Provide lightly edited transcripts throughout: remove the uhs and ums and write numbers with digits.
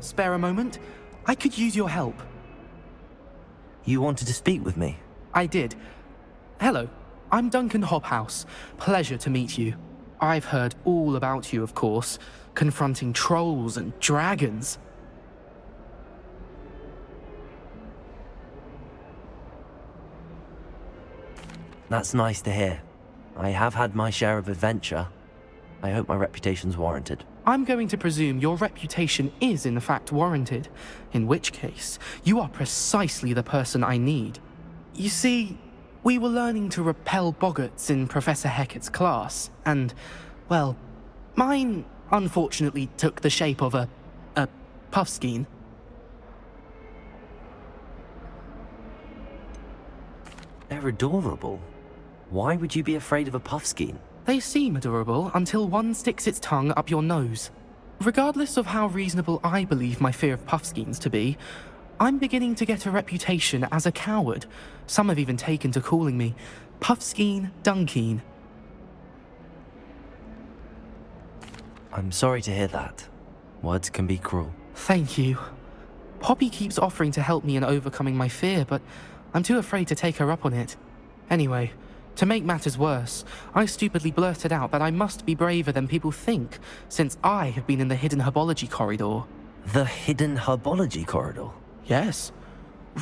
spare a moment? I could use your help. You wanted to speak with me? I did. Hello, I'm Duncan Hobhouse. Pleasure to meet you. I've heard all about you, of course, confronting trolls and dragons. That's nice to hear. I have had my share of adventure. I hope my reputation's warranted. I'm going to presume your reputation is in fact warranted, in which case, you are precisely the person I need. You see, we were learning to repel boggarts in Professor Hecat's class, and, well, mine unfortunately took the shape of a puffskein. They're adorable. Why would you be afraid of a puffskein? They seem adorable until one sticks its tongue up your nose. Regardless of how reasonable I believe my fear of puffskeins to be, I'm beginning to get a reputation as a coward. Some have even taken to calling me Puffskein Dunkeen. I'm sorry to hear that. Words can be cruel. Thank you. Poppy keeps offering to help me in overcoming my fear, but I'm too afraid to take her up on it. Anyway, to make matters worse, I stupidly blurted out that I must be braver than people think, since I have been in the hidden herbology corridor. The hidden herbology corridor? Yes.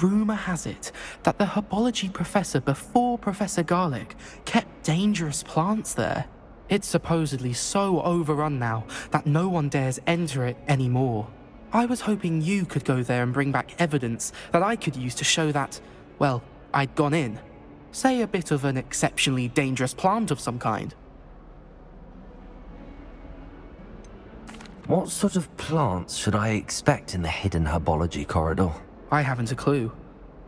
Rumour has it that the herbology professor before Professor Garlic kept dangerous plants there. It's supposedly so overrun now that no one dares enter it anymore. I was hoping you could go there and bring back evidence that I could use to show that, well, I'd gone in. Say a bit of an exceptionally dangerous plant of some kind. What sort of plants should I expect in the hidden herbology corridor? I haven't a clue.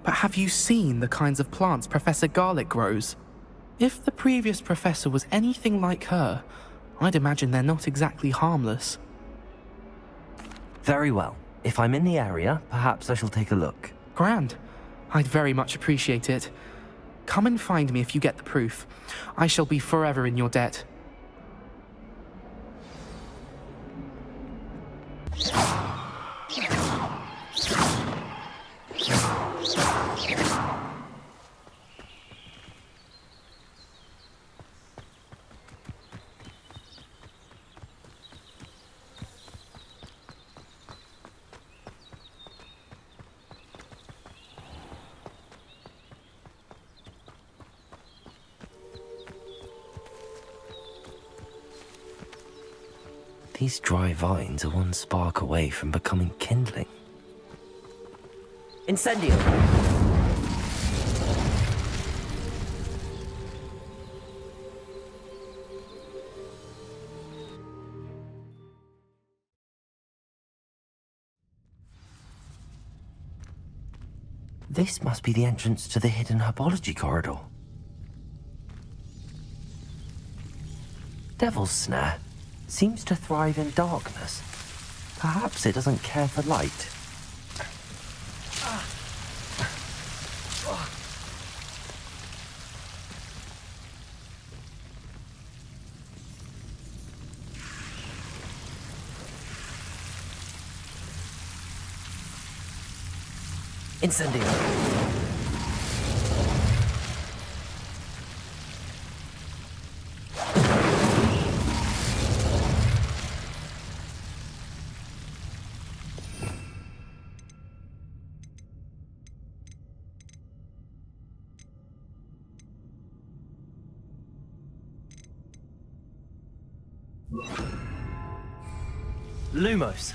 But have you seen the kinds of plants Professor Garlic grows? If the previous professor was anything like her, I'd imagine they're not exactly harmless. Very well. If I'm in the area, perhaps I shall take a look. Grand. I'd very much appreciate it. Come and find me if you get the proof. I shall be forever in your debt. These dry vines are one spark away from becoming kindling. Incendio! This must be the entrance to the hidden herbology corridor. Devil's Snare seems to thrive in darkness. Perhaps it doesn't care for light. Incendio! Lumos.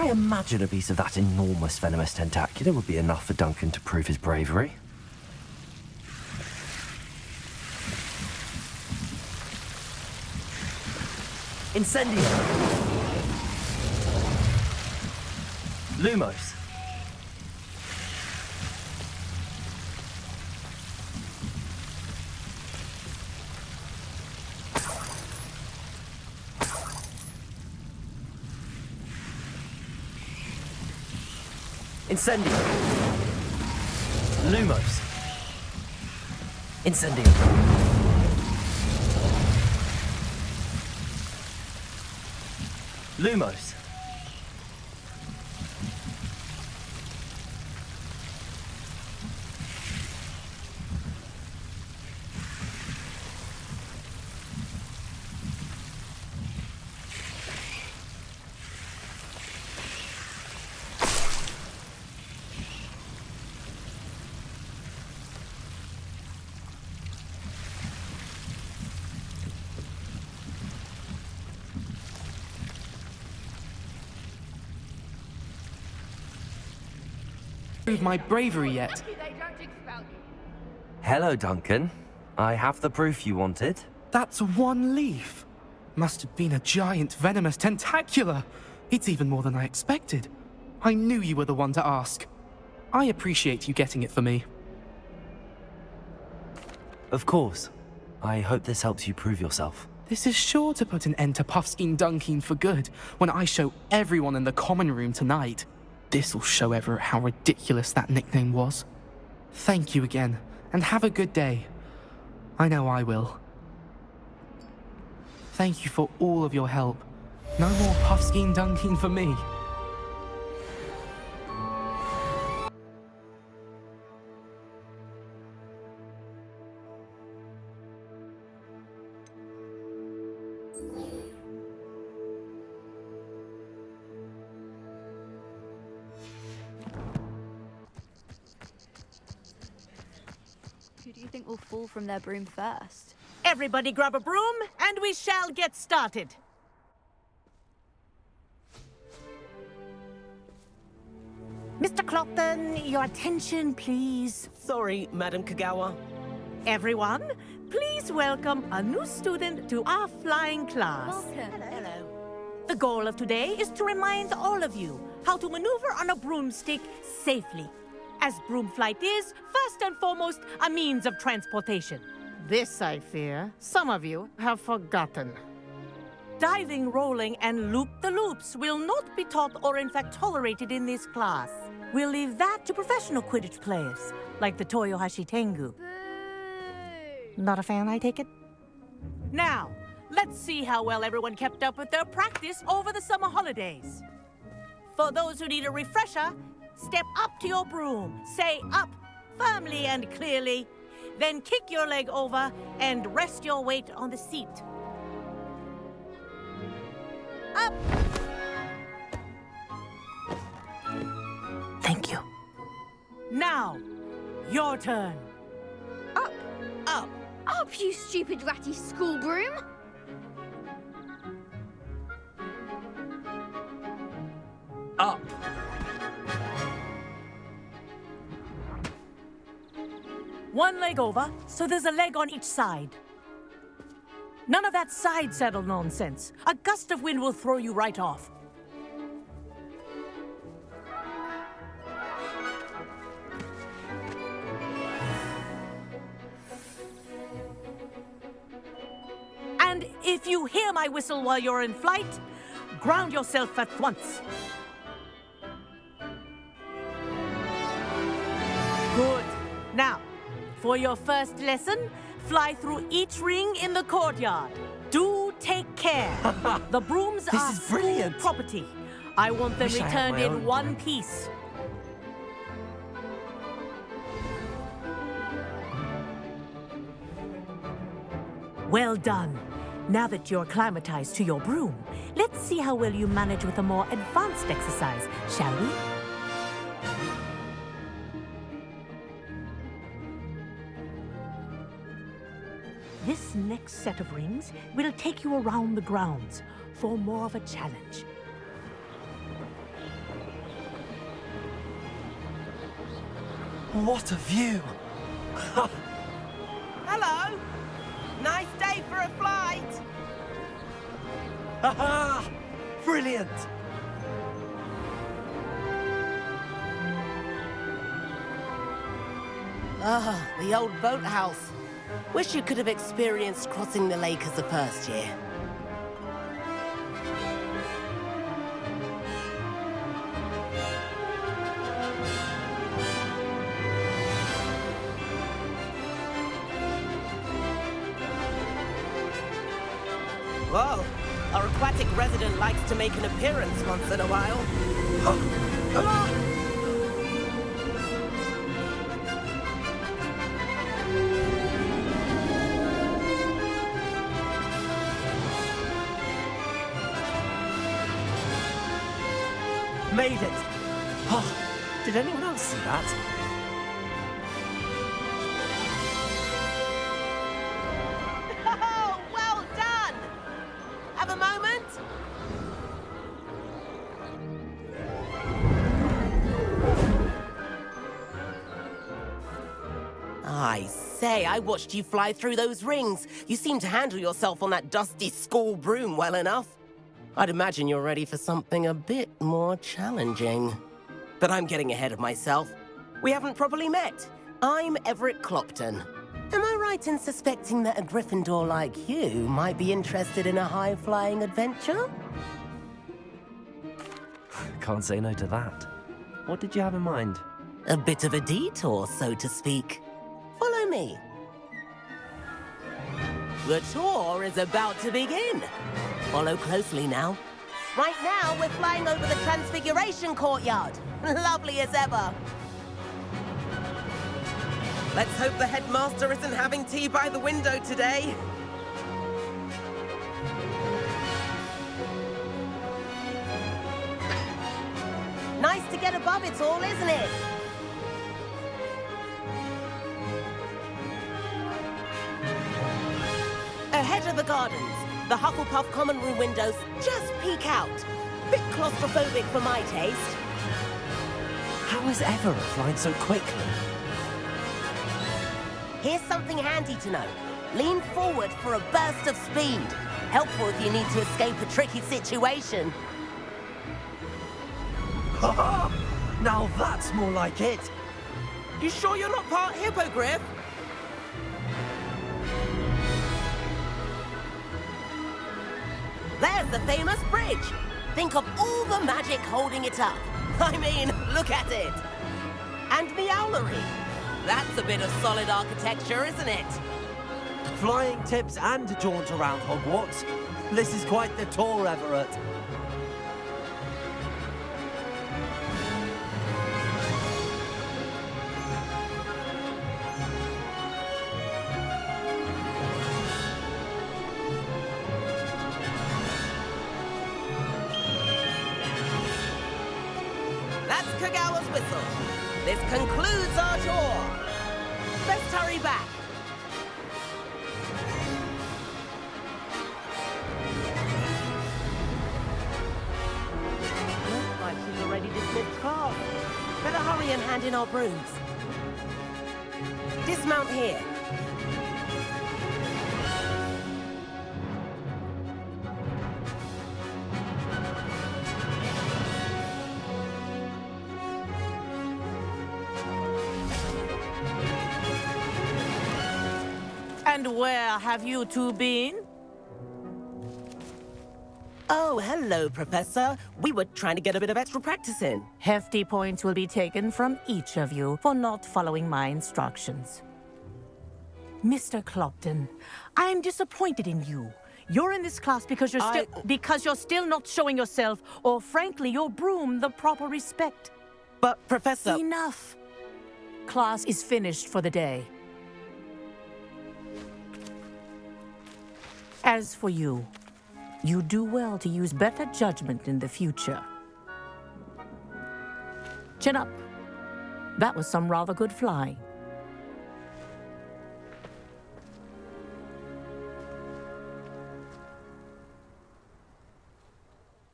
I imagine a piece of that enormous venomous tentacular would be enough for Duncan to prove his bravery. Incendio! Lumos! Incendio! Lumos! Incendio! Lumos! Prove my bravery yet. Hello, Duncan. I have the proof you wanted. That's one leaf. Must have been a giant venomous tentacula. It's even more than I expected. I knew you were the one to ask. I appreciate you getting it for me. Of course. I hope this helps you prove yourself. This is sure to put an end to Puffskein Dunkin for good when I show everyone in the common room tonight. This'll show Everett how ridiculous that nickname was. Thank you again, and have a good day. I know I will. Thank you for all of your help. No more Puffskein Dunkin for me. Who do you think will fall from their broom first? Everybody grab a broom, and we shall get started. Mr. Clopton, your attention, please. Sorry, Madam Kagawa. Everyone, please welcome a new student to our flying class. Welcome. Hello. The goal of today is to remind all of you how to maneuver on a broomstick safely, as broom flight is, first and foremost, a means of transportation. This, I fear, some of you have forgotten. Diving, rolling, and loop-the-loops will not be taught or in fact tolerated in this class. We'll leave that to professional Quidditch players, like the Toyohashi Tengu. Boo! Not a fan, I take it? Now, let's see how well everyone kept up with their practice over the summer holidays. For those who need a refresher, step up to your broom, say up firmly and clearly, then kick your leg over and rest your weight on the seat. Up! Thank you. Now, your turn. Up! Up! Up, you stupid ratty school broom! Up! One leg over, so there's a leg on each side. None of that side saddle nonsense. A gust of wind will throw you right off. And if you hear my whistle while you're in flight, ground yourself at once. Good. Now, for your first lesson, fly through each ring in the courtyard. Do take care. The brooms are is school brilliant. property. I want them Wish I had returned my in own one broom. piece. Well done. Now that you're acclimatized to your broom, let's see how well you manage with a more advanced exercise, shall we? This next set of rings will take you around the grounds for more of a challenge. What a view! Hello! Nice day for a flight! Haha! Brilliant! Ah, the old boathouse. Wish you could have experienced crossing the lake as a first year. Whoa, our aquatic resident likes to make an appearance once in a while. Made it! Oh, did anyone else see that? Oh, well done! Have a moment? I say, I watched you fly through those rings. You seem to handle yourself on that dusty school broom well enough. I'd imagine you're ready for something a bit more challenging. But I'm getting ahead of myself. We haven't properly met. I'm Everett Clopton. Am I right in suspecting that a Gryffindor like you might be interested in a high-flying adventure? Can't say no to that. What did you have in mind? A bit of a detour, so to speak. Follow me. The tour is about to begin. Follow closely now. Right now, we're flying over the Transfiguration Courtyard. Lovely as ever. Let's hope the headmaster isn't having tea by the window today. Nice to get above it all, isn't it? Ahead of the gardens, the Hufflepuff common room windows just peek out. Bit claustrophobic for my taste. How is Everett flying so quickly? Here's something handy to know. Lean forward for a burst of speed. Helpful if you need to escape a tricky situation. Now that's more like it! You sure you're not part hippogriff? There's the famous bridge. Think of all the magic holding it up. I mean, look at it. And the owlery. That's a bit of solid architecture, isn't it? Flying tips and a jaunt around Hogwarts. This is quite the tour, Everett. That's Kagawa's whistle. This concludes our tour. Let's hurry back. Looks like she's already dismissed class. Better hurry and hand in our brooms. Dismount here. And where have you two been? Oh, hello, Professor. We were trying to get a bit of extra practice in. Hefty points will be taken from each of you for not following my instructions. Mr. Clopton, I'm disappointed in you. You're in this class because you're still not showing yourself, or frankly, your broom the proper respect. But, Professor... Enough. Class is finished for the day. As for you, you do well to use better judgment in the future. Chin up. That was some rather good flying.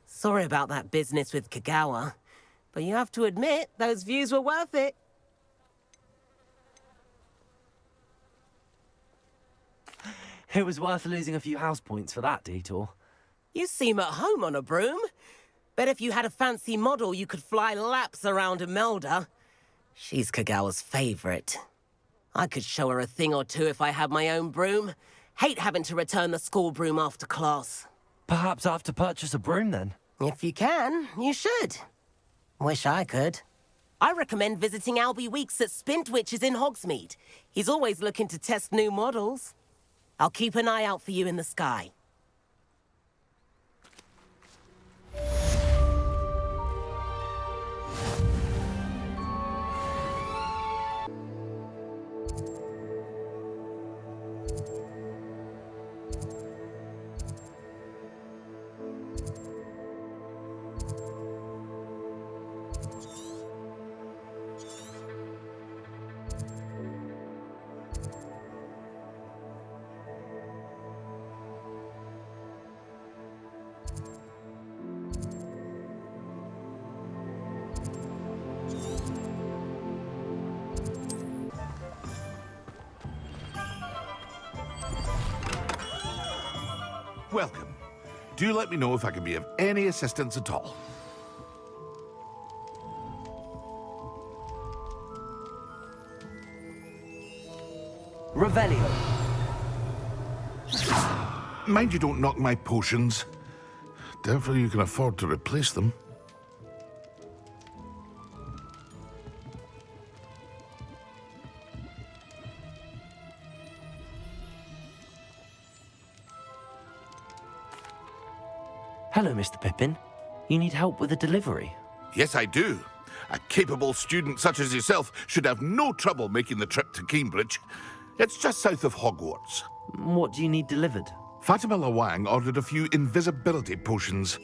Sorry about that business with Kagawa, but you have to admit, those views were worth it. It was worth losing a few house points for that detour. You seem at home on a broom. Bet if you had a fancy model, you could fly laps around Imelda. She's Kagawa's favorite. I could show her a thing or two if I had my own broom. Hate having to return the school broom after class. Perhaps I have to purchase a broom then. If you can, you should. Wish I could. I recommend visiting Albie Weeks at Spintwitches in Hogsmeade. He's always looking to test new models. I'll keep an eye out for you in the sky. Welcome. Do let me know if I can be of any assistance at all. Revelio. Mind you don't knock my potions. Doubtful you can afford to replace them. Hello, Mr. Pippin. You need help with a delivery? Yes, I do. A capable student such as yourself should have no trouble making the trip to Cambridge. It's just south of Hogwarts. What do you need delivered? Fatima Lawang ordered a few invisibility potions.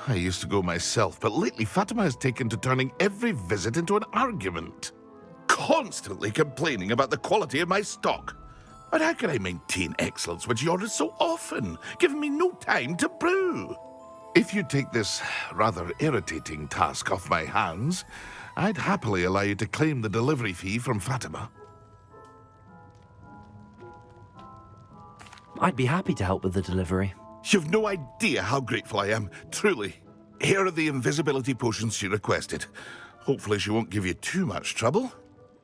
I used to go myself, but lately Fatima has taken to turning every visit into an argument. Constantly complaining about the quality of my stock. But how can I maintain excellence when she orders so often, giving me no time to brew? If you take this rather irritating task off my hands, I'd happily allow you to claim the delivery fee from Fatima. I'd be happy to help with the delivery. You've no idea how grateful I am, truly. Here are the invisibility potions she requested. Hopefully she won't give you too much trouble.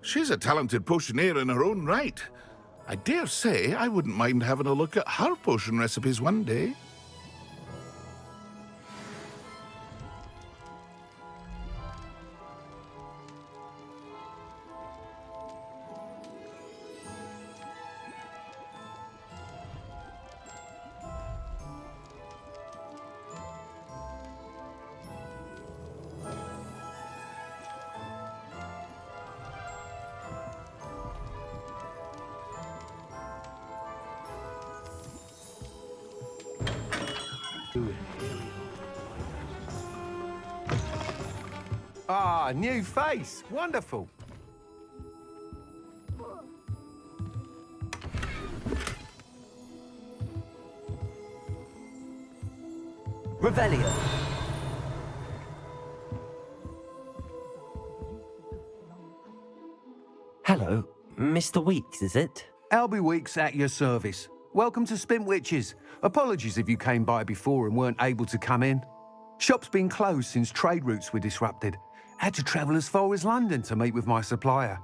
She's a talented potioneer in her own right. I dare say I wouldn't mind having a look at her potion recipes one day. Ah, new face. Wonderful. Revelio. Hello, Mr. Weeks, is it? Albie Weeks at your service. Welcome to Spintwitches. Apologies if you came by before and weren't able to come in. Shop's been closed since trade routes were disrupted. Had to travel as far as London to meet with my supplier.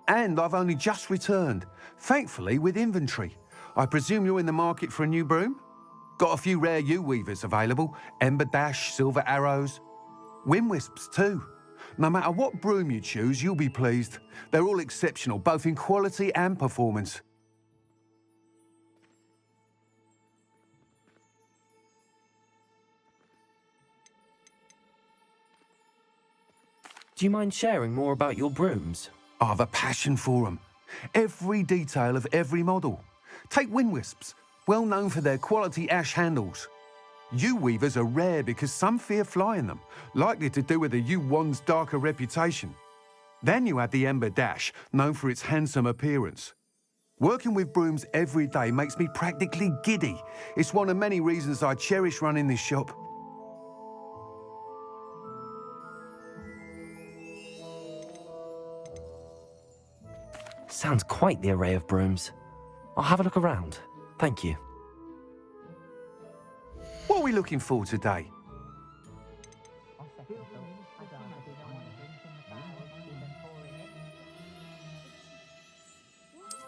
And I've only just returned, thankfully with inventory. I presume you're in the market for a new broom? Got a few rare U-weavers available, Ember Dash, Silver Arrows. Wind Wisps too. No matter what broom you choose, you'll be pleased. They're all exceptional, both in quality and performance. Do you mind sharing more about your brooms? I've a passion for them. Every detail of every model. Take Wind Wisps, well known for their quality ash handles. U-weavers are rare because some fear flying them, likely to do with the U-wand's darker reputation. Then you have the Ember Dash, known for its handsome appearance. Working with brooms every day makes me practically giddy. It's one of many reasons I cherish running this shop. Sounds quite the array of brooms. I'll have a look around. Thank you. What are we looking for today?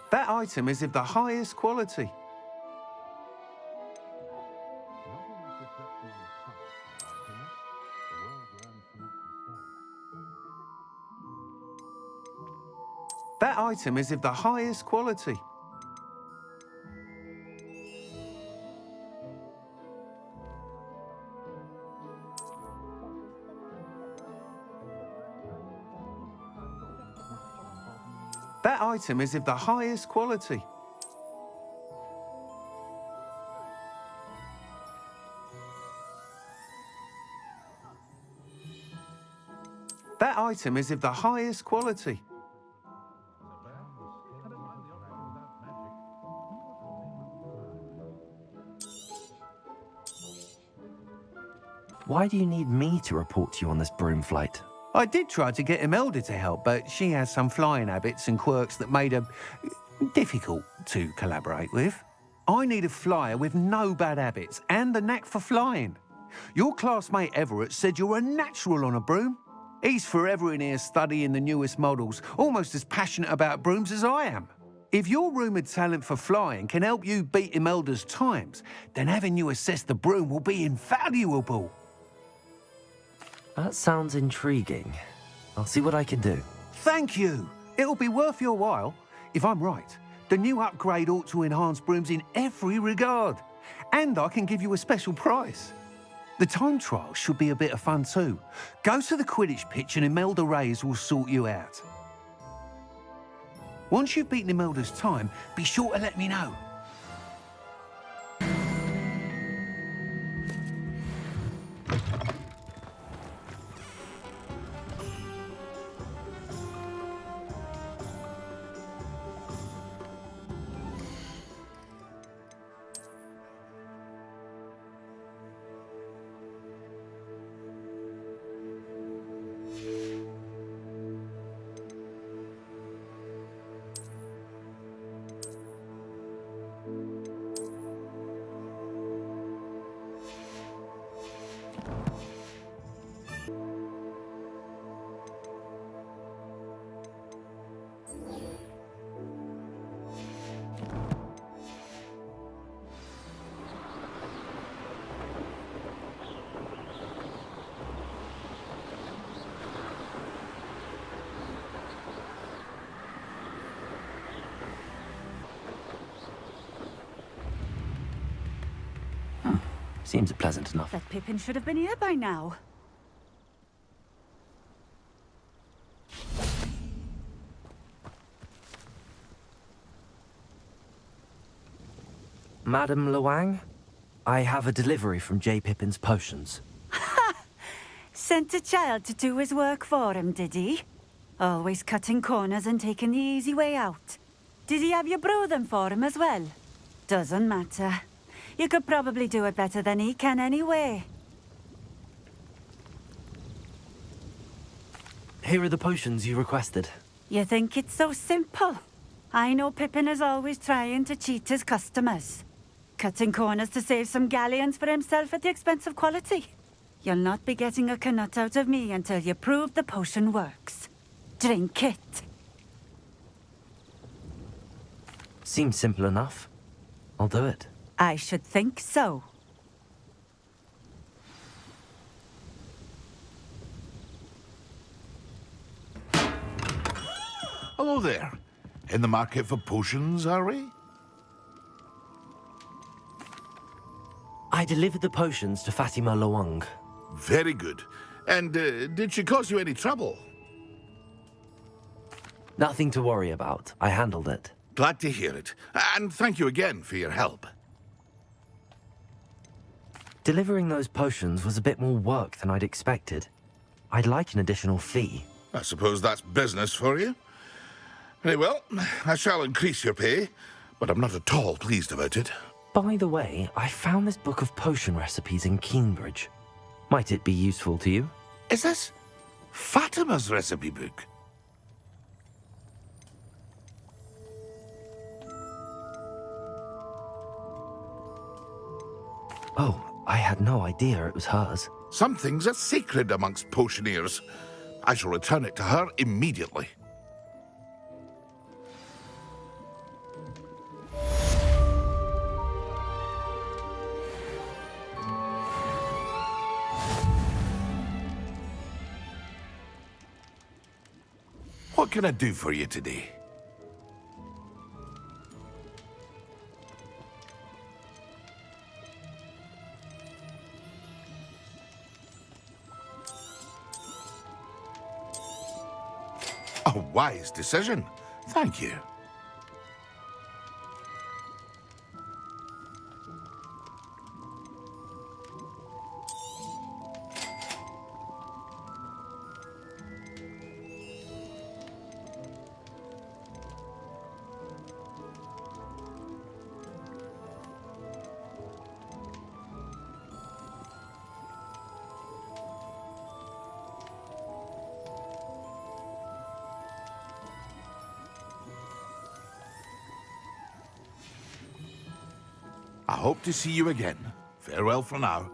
That item is of the highest quality. That item is of the highest quality. That item is of the highest quality. That item is of the highest quality. Why do you need me to report to you on this broom flight? I did try to get Imelda to help, but she has some flying habits and quirks that made her difficult to collaborate with. I need a flyer with no bad habits and the knack for flying. Your classmate Everett said you're a natural on a broom. He's forever in here studying the newest models, almost as passionate about brooms as I am. If your rumoured talent for flying can help you beat Imelda's times, then having you assess the broom will be invaluable. That sounds intriguing. I'll see what I can do. Thank you. It'll be worth your while. If I'm right, the new upgrade ought to enhance brooms in every regard. And I can give you a special price. The time trial should be a bit of fun too. Go to the Quidditch pitch and Imelda Reyes will sort you out. Once you've beaten Imelda's time, be sure to let me know. Seems pleasant enough. That Pippin should have been here by now. Madam Luang, I have a delivery from J. Pippin's potions. Sent a child to do his work for him, did he? Always cutting corners and taking the easy way out. Did he have you brew them for him as well? Doesn't matter. You could probably do it better than he can anyway. Here are the potions you requested. You think it's so simple? I know Pippin is always trying to cheat his customers. Cutting corners to save some galleons for himself at the expense of quality. You'll not be getting a canut out of me until you prove the potion works. Drink it. Seems simple enough. I'll do it. I should think so. Hello there. In the market for potions, are we? I delivered the potions to Fatima Luang. Very good. And did she cause you any trouble? Nothing to worry about. I handled it. Glad to hear it. And thank you again for your help. Delivering those potions was a bit more work than I'd expected. I'd like an additional fee. I suppose that's business for you. Very well, I shall increase your pay, but I'm not at all pleased about it. By the way, I found this book of potion recipes in Cambridge. Might it be useful to you? Is this Fatima's recipe book? Oh, I had no idea it was hers. Some things are sacred amongst potioneers. I shall return it to her immediately. What can I do for you today? A wise decision. Thank you. I hope to see you again. Farewell for now.